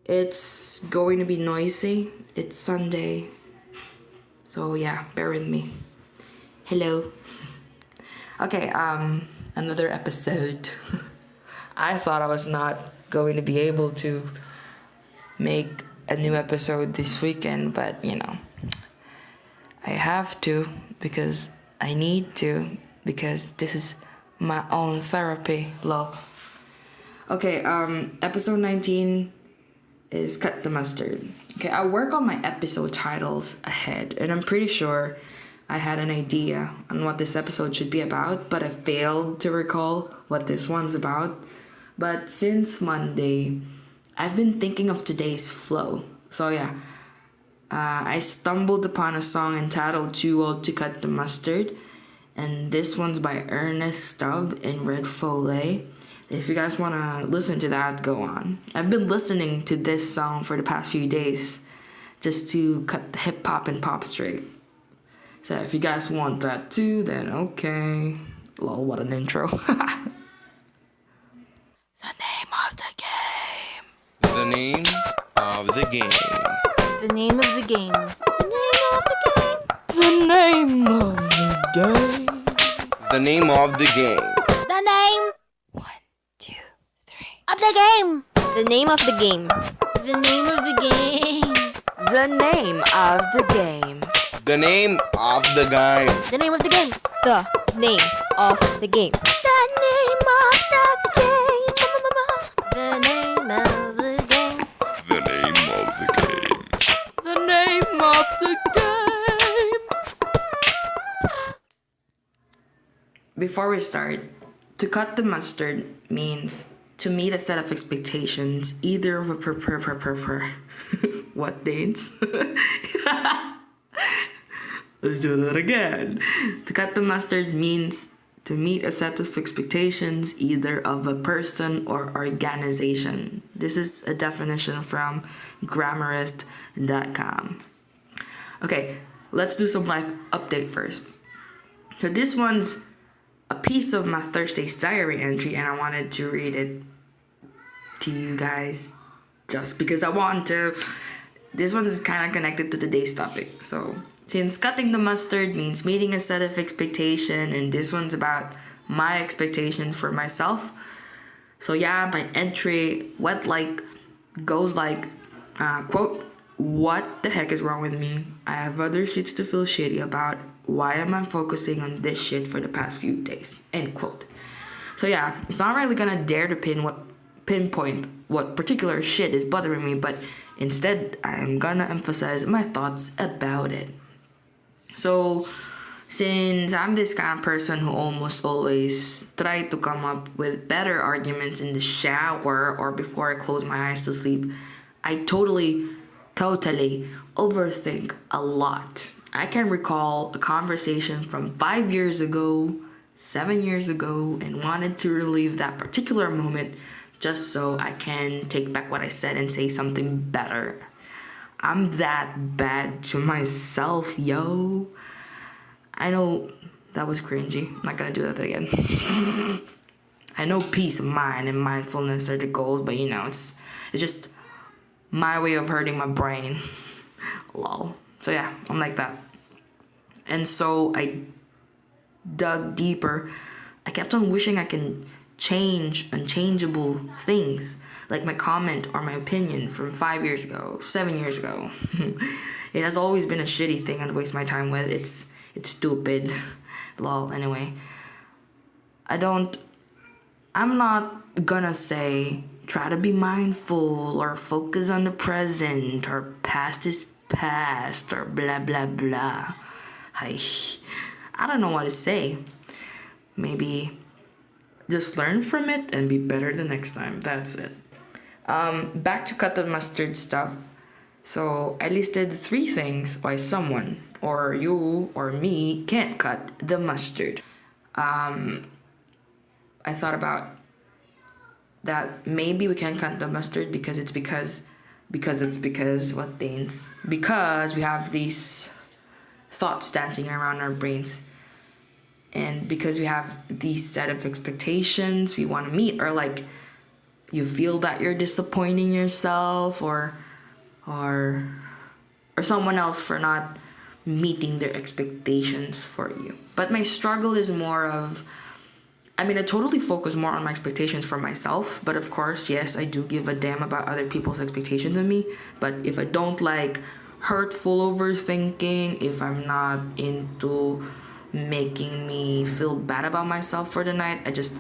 It's going to be noisy. It's Sunday. So yeah, bear with me. Hello. Okay, another episode. I thought I was not going to be able to make a new episode this weekend, but I have to because I need to because this is my own therapy, lol. Okay, episode 19 is Cut the Mustard. Okay, I work on my episode titles ahead, and I'm pretty sure I had an idea on what this episode should be about, but I failed to recall what this one's about. But since Monday, I've been thinking of today's flow. So yeah, I stumbled upon a song entitled Too Old to Cut the Mustard, and this one's by Ernest Stubb and Red Foley. If you guys want to listen to that, go on. I've been listening to this song for the past few days just to cut the hip hop and pop straight. So if you guys want that too, then okay. Lol, what an intro. The name of the game. The name of the game. The name of the game. The name of the game. The name of the game. The name 1, 2, 3. of the game. The name of the game. The name of the game. The name of the game. The name of the game. The name of the game. The name of the game. The name of the game. The name of the game. The name of the game. The name of the game. Before we start, to cut the mustard means to meet a set of expectations, either of a what dates? Let's do that again. To cut the mustard means to meet a set of expectations, either of a person or organization. This is a definition from grammarist.com. Okay, let's do some life update first. So this one's a piece of my Thursday's diary entry, and I wanted to read it to you guys just because I want to. This one is kind of connected to today's topic. So since cutting the mustard means meeting a set of expectation, and this one's about my expectations for myself. So yeah, my entry goes like, quote, "What the heck is wrong with me? I have other shits to feel shitty about. Why am I focusing on this shit for the past few days?" End quote. So yeah, it's not really gonna dare to pinpoint what particular shit is bothering me, but instead I'm gonna emphasize my thoughts about it. So since I'm this kind of person who almost always try to come up with better arguments in the shower or before I close my eyes to sleep, I totally overthink a lot. I can recall a conversation from 5 years ago, 7 years ago, and wanted to relive that particular moment just so I can take back what I said and say something better. I'm that bad to myself, yo. I know that was cringy. I'm not gonna do that again. I know peace of mind and mindfulness are the goals, but it's just my way of hurting my brain. Lol. So yeah, I'm like that. And so I dug deeper. I kept on wishing I can change unchangeable things, like my comment or my opinion from 5 years ago, 7 years ago. It has always been a shitty thing I'd waste my time with. It's stupid. Lol. Anyway, I'm not gonna say try to be mindful or focus on the present or past is past or blah blah blah. I don't know what to say. Maybe just learn from it and be better the next time. That's it. Back to cut the mustard stuff. So I listed 3 things why someone or you or me can't cut the mustard. I thought about that maybe we can't cut the mustard because what things? Because we have these thoughts dancing around our brains. And because we have these set of expectations we want to meet, or like you feel that you're disappointing yourself or someone else for not meeting their expectations for you. But my struggle is more of, I mean, I totally focus more on my expectations for myself, but of course, yes, I do give a damn about other people's expectations of me. But if I don't like hurtful overthinking, if I'm not into making me feel bad about myself for the night, I just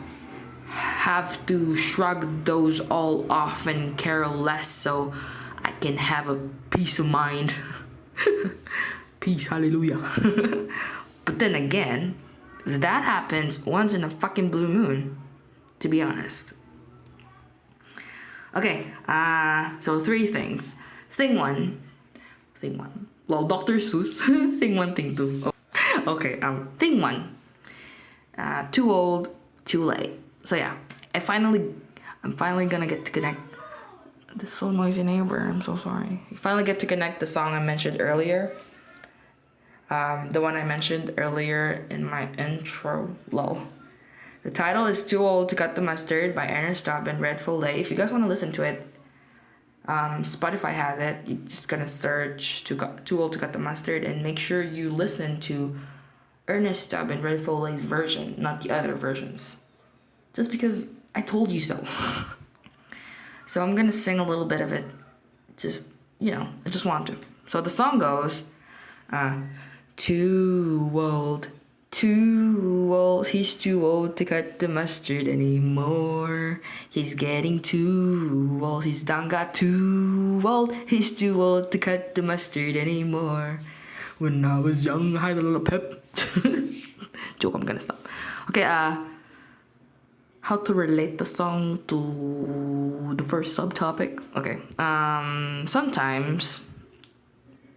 have to shrug those all off and care less so I can have a peace of mind. Peace, hallelujah. But then again, that happens once in a fucking blue moon, to be honest. Okay, so 3 things. Thing one. Well, Dr. Seuss. Thing 1, thing 2. Oh. Okay, thing 1. Too old, too late. So yeah, I'm finally gonna get to connect. This is so noisy neighbor, I'm so sorry. I finally get to connect the song I mentioned earlier. The one I mentioned earlier in my intro, lol. The title is Too Old to Cut the Mustard by Ernest Tubb and Red Foley. If you guys want to listen to it, Spotify has it. You're just gonna search Too Old to Cut the Mustard and make sure you listen to Ernest Tubb and Red Foley's version, not the other versions. Just because I told you so. So I'm gonna sing a little bit of it. Just, I just want to. So the song goes, too old, he's too old to cut the mustard anymore. He's getting too old, he's done got too old. He's too old to cut the mustard anymore. When I was young, I had a little pep. Joke, I'm gonna stop. Okay, how to relate the song to the first subtopic? Okay, sometimes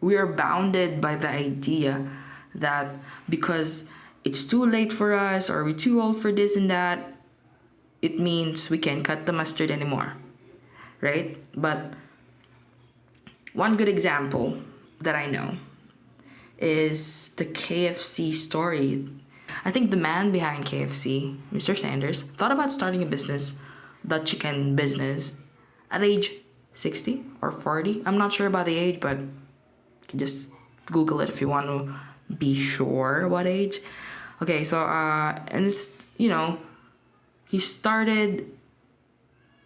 we are bounded by the idea that because it's too late for us or we're too old for this and that, it means we can't cut the mustard anymore, right? But one good example that I know is the KFC story. I think the man behind KFC, Mr. Sanders, thought about starting a business, the chicken business, at age 60 or 40. I'm not sure about the age, but just Google it if you want to be sure what age. Okay, so, and it's, he started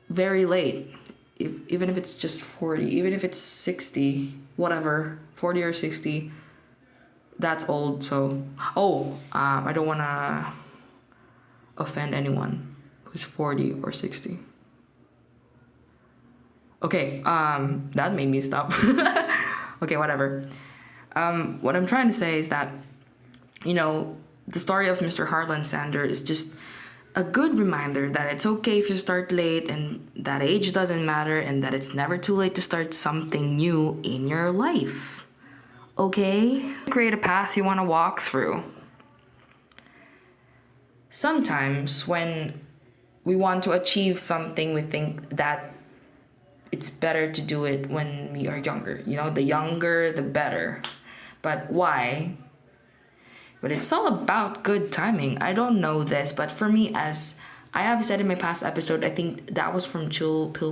very late. Even if it's just 40, even if it's 60, whatever, 40 or 60, that's old. So, I don't want to offend anyone who's 40 or 60. Okay, that made me stop. Okay, whatever. What I'm trying to say is that, the story of Mr. Harlan Sanders is just a good reminder that it's okay if you start late and that age doesn't matter and that it's never too late to start something new in your life. Okay? Create a path you want to walk through. Sometimes when we want to achieve something, we think that it's better to do it when we are younger. The younger, the better. But why? But it's all about good timing. I don't know this, but for me, as I have said in my past episode, I think that was from Chill Pill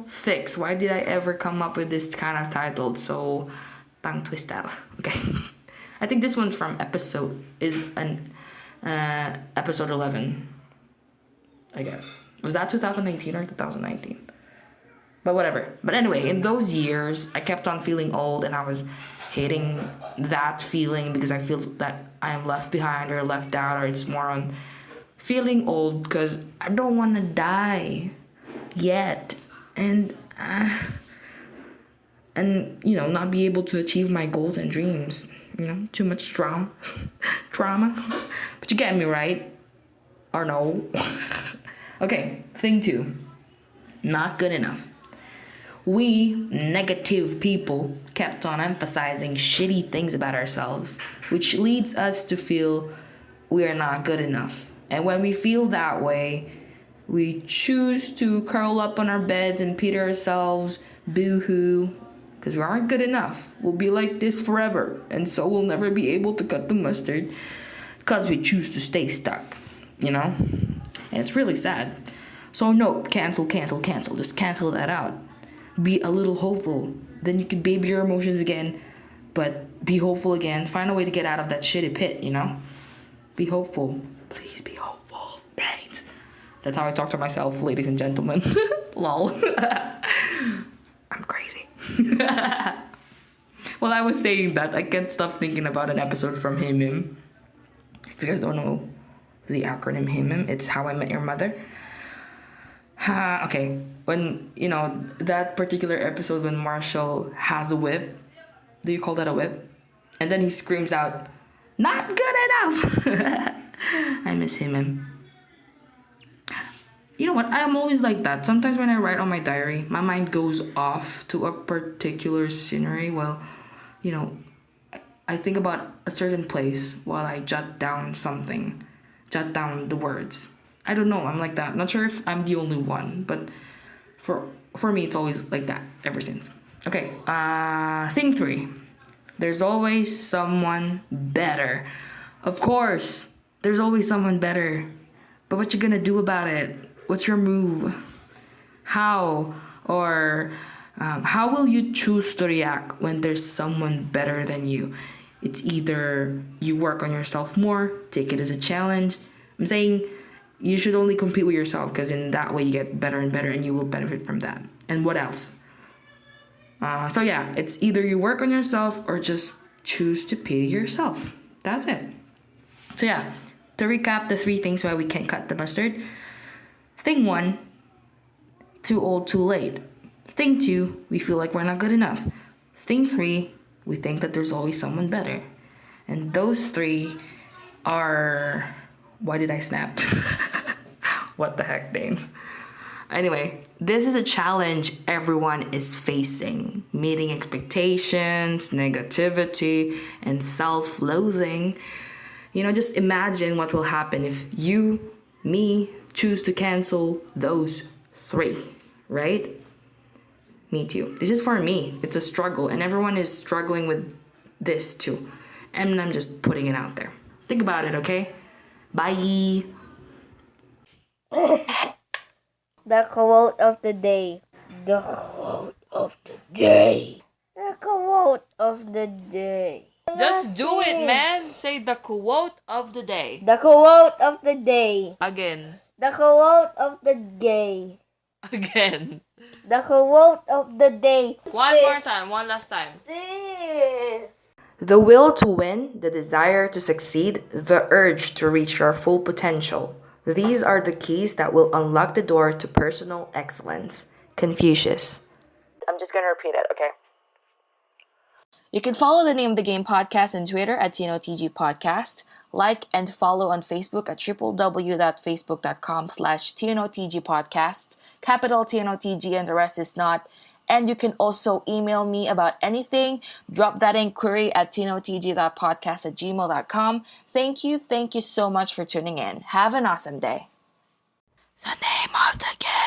Fix. Why did I ever come up with this kind of title? So, tongue twister. Okay. I think this one's from episode 11. I guess. Was that 2019 or 2019? But whatever. But anyway, in those years, I kept on feeling old and I was hating that feeling because I feel that I am left behind or left out, or it's more on feeling old because I don't want to die yet. And not be able to achieve my goals and dreams. Too much trauma. But you get me, right? Or no? Okay, thing 2. Not good enough. We negative people kept on emphasizing shitty things about ourselves, which leads us to feel we are not good enough. And when we feel that way, we choose to curl up on our beds and pity ourselves, boo-hoo, because we aren't good enough. We'll be like this forever, and so we'll never be able to cut the mustard because we choose to stay stuck, And it's really sad. So no, cancel. Just cancel that out. Be a little hopeful. Then you can baby your emotions again, but be hopeful again. Find a way to get out of that shitty pit, you know? Be hopeful. Please be hopeful. Thanks. That's how I talk to myself, ladies and gentlemen. Lol. I'm crazy. While I was saying that, I can't stop thinking about an episode from Him. If you guys don't know the acronym Him, it's How I Met Your Mother. Okay, when, that particular episode when Marshall has a whip, do you call that a whip? And then he screams out, "Not good enough!" I miss him. You know what? I'm always like that. Sometimes when I write on my diary, my mind goes off to a particular scenery. Well, I think about a certain place while I jot down the words. I don't know, I'm like that. Not sure if I'm the only one, but for me, it's always like that ever since. Okay, thing 3. There's always someone better. Of course, there's always someone better. But what you gonna do about it? What's your move? How? Or how will you choose to react when there's someone better than you? It's either you work on yourself more, take it as a challenge. I'm saying you should only compete with yourself, because in that way you get better and better and you will benefit from that. And what else? So yeah, it's either you work on yourself or just choose to pity yourself. That's it. So yeah, to recap the 3 things why we can't cut the mustard. Thing 1, too old, too late. Thing 2, we feel like we're not good enough. Thing 3, we think that there's always someone better. And those 3 are... Why did I snap? What the heck, Danes? Anyway, this is a challenge everyone is facing. Meeting expectations, negativity, and self-loathing. Just imagine what will happen if you, me, choose to cancel those 3, right? Me too. This is for me. It's a struggle, and everyone is struggling with this too. And I'm just putting it out there. Think about it, okay? Bye. The quote of the day. The quote of the day. The quote of the day. Just do it, man. Say the quote of the day. The quote of the day. Again. The quote of the day. Again. The quote of the day. One more time. One last time. Sis. The will to win, the desire to succeed, the urge to reach your full potential. These are the keys that will unlock the door to personal excellence. Confucius. I'm just going to repeat it, okay? You can follow the Name of the Game podcast on Twitter at TNOTG Podcast. Like and follow on Facebook at www.facebook.com/TNOTG Podcast. Capital TNOTG and the rest is not. And you can also email me about anything. Drop that inquiry at tnotg.podcast@gmail.com. Thank you so much for tuning in. Have an awesome day. The name of the game.